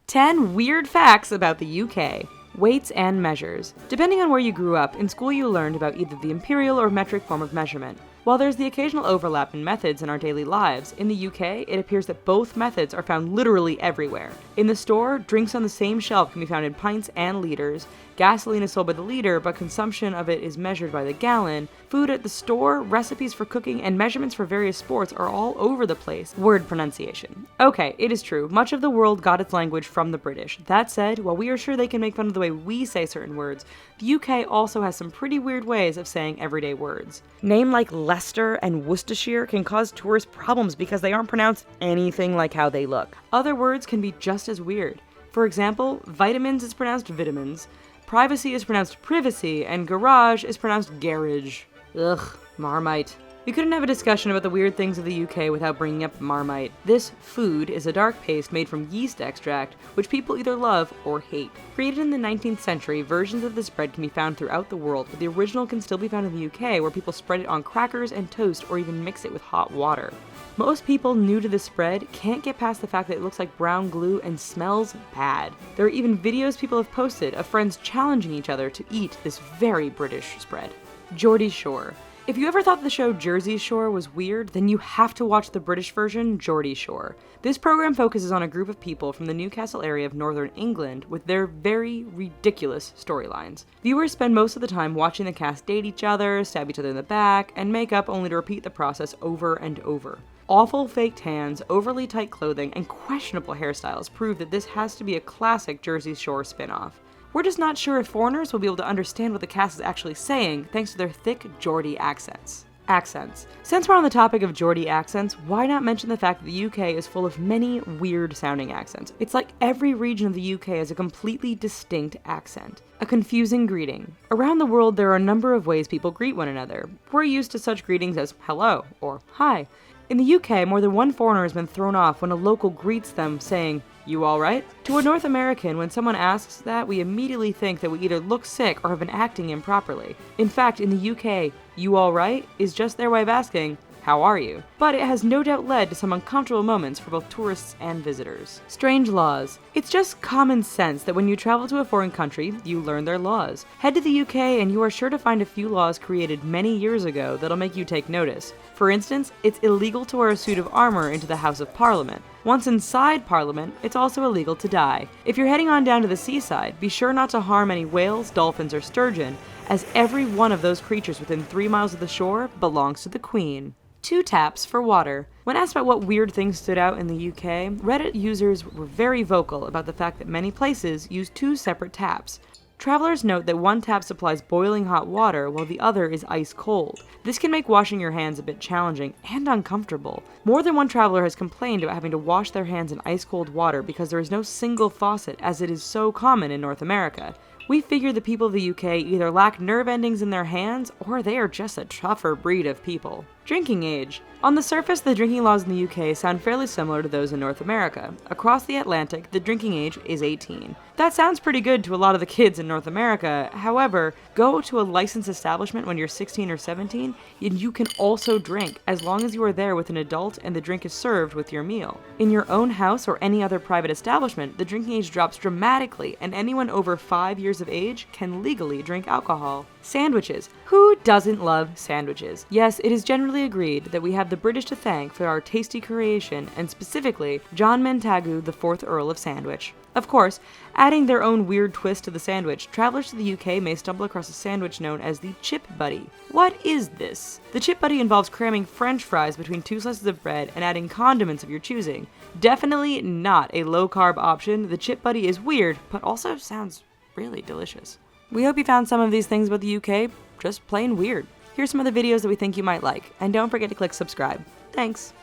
10 weird facts about the UK. Weights and measures. Depending on where you grew up, in school you learned about either the imperial or metric form of measurement. While there's the occasional overlap in methods in our daily lives, in the UK, it appears that both methods are found literally everywhere. In the store, drinks on the same shelf can be found in pints and liters. Gasoline is sold by the liter, but consumption of it is measured by the gallon. Food at the store, recipes for cooking, and measurements for various sports are all over the place. Word pronunciation. Okay, it is true, much of the world got its language from the British. That said, while we are sure they can make fun of the way we say certain words, the UK also has some pretty weird ways of saying everyday words. Name like Leicester and Worcestershire can cause tourist problems because they aren't pronounced anything like how they look. Other words can be just as weird. For example, vitamins is pronounced vitamins, privacy is pronounced privacy, and garage is pronounced garage. Ugh, Marmite. We couldn't have a discussion about the weird things of the UK without bringing up Marmite. This food is a dark paste made from yeast extract, which people either love or hate. Created in the 19th century, versions of this bread can be found throughout the world, but the original can still be found in the UK, where people spread it on crackers and toast or even mix it with hot water. Most people new to this spread can't get past the fact that it looks like brown glue and smells bad. There are even videos people have posted of friends challenging each other to eat this very British spread. Geordie Shore. If you ever thought the show Jersey Shore was weird, then you have to watch the British version, Geordie Shore. This program focuses on a group of people from the Newcastle area of northern England with their very ridiculous storylines. Viewers spend most of the time watching the cast date each other, stab each other in the back, and make up only to repeat the process over and over. Awful fake tans, overly tight clothing, and questionable hairstyles prove that this has to be a classic Jersey Shore spin-off. We're just not sure if foreigners will be able to understand what the cast is actually saying thanks to their thick Geordie accents. Accents. Since we're on the topic of Geordie accents, why not mention the fact that the UK is full of many weird sounding accents? It's like every region of the UK has a completely distinct accent. A confusing greeting. Around the world there are a number of ways people greet one another. We're used to such greetings as hello or hi. In the UK, more than one foreigner has been thrown off when a local greets them saying, "You alright?" To a North American, when someone asks that, we immediately think that we either look sick or have been acting improperly. In fact, in the UK, "You alright?" is just their way of asking, "How are you?" But it has no doubt led to some uncomfortable moments for both tourists and visitors. Strange laws. It's just common sense that when you travel to a foreign country, you learn their laws. Head to the UK and you are sure to find a few laws created many years ago that'll make you take notice. For instance, it's illegal to wear a suit of armor into the House of Parliament. Once inside Parliament, it's also illegal to die. If you're heading on down to the seaside, be sure not to harm any whales, dolphins, or sturgeon, as every one of those creatures within 3 miles of the shore belongs to the Queen. 2 taps for water. When asked about what weird things stood out in the UK, Reddit users were very vocal about the fact that many places use 2 separate taps. Travelers note that one tap supplies boiling hot water while the other is ice cold. This can make washing your hands a bit challenging and uncomfortable. More than one traveler has complained about having to wash their hands in ice cold water because there is no single faucet, as it is so common in North America. We figure the people of the UK either lack nerve endings in their hands or they are just a tougher breed of people. Drinking age. On the surface, the drinking laws in the UK sound fairly similar to those in North America. Across the Atlantic, the drinking age is 18. That sounds pretty good to a lot of the kids in North America. However, go to a licensed establishment when you're 16 or 17, and you can also drink, as long as you are there with an adult and the drink is served with your meal. In your own house or any other private establishment, the drinking age drops dramatically, and anyone over 5 years of age can legally drink alcohol. Sandwiches. Who doesn't love sandwiches? Yes, it is generally agreed that we have the British to thank for our tasty creation, and specifically John Montagu, the 4th Earl of Sandwich. Of course, adding their own weird twist to the sandwich, travelers to the UK may stumble across a sandwich known as the Chip Buddy. What is this? The Chip Buddy involves cramming French fries between 2 slices of bread and adding condiments of your choosing. Definitely not a low-carb option. The Chip Buddy is weird, but also sounds really delicious. We hope you found some of these things about the UK just plain weird. Here's some of the videos that we think you might like, and don't forget to click subscribe. Thanks!